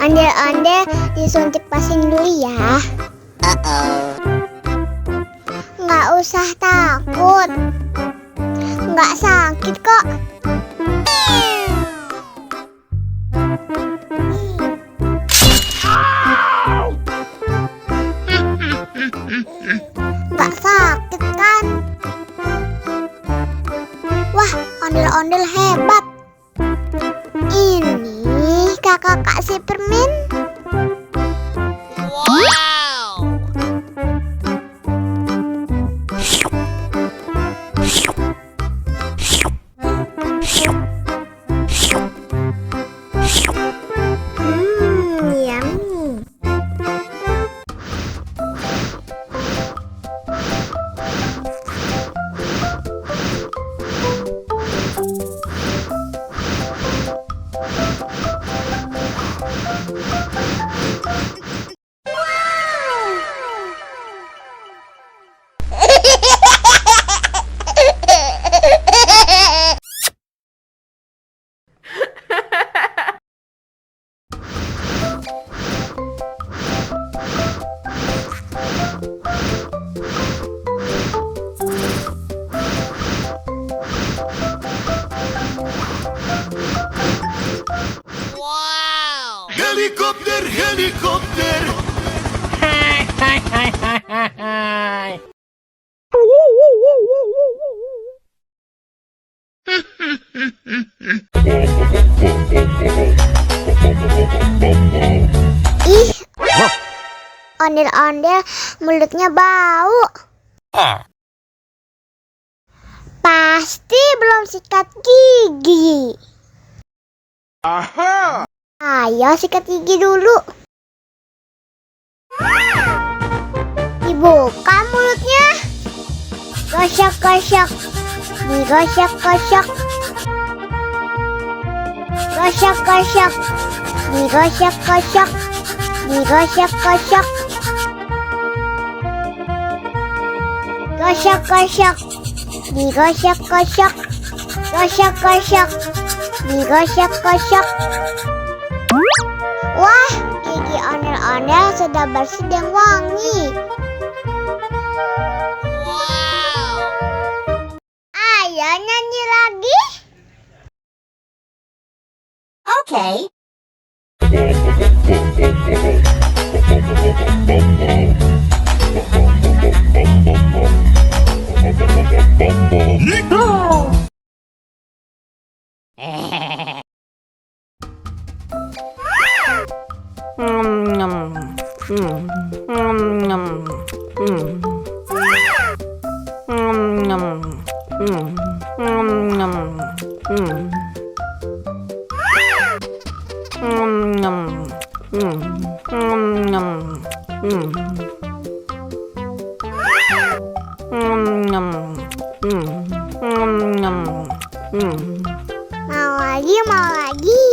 Ondel-ondel disuntik vaksin dulu ya. Nggak usah takut, nggak sakit kok. Nggak sakit kan? Wah, ondel-ondel hebat. Ini kakak kasih permen. Wow. Yummy. Wow. Helikopter, helikopter. Ih, ondel-ondel mulutnya bau. Pasti belum sikat gigi. Aha. Ayo sikat gigi dulu. Dibuka mulutnya. Gosok-gosok. Digosok-gosok. Gosok-gosok. Digosok-gosok. Digosok-gosok. Gosok-gosok. Digosok-gosok. Gosok-gosok. Digosok-gosok. Wah, gigi ondel-ondel sudah bersih dan wangi. Wow. Ayo nyanyi lagi. Okay. Mau lagi, mau lagi.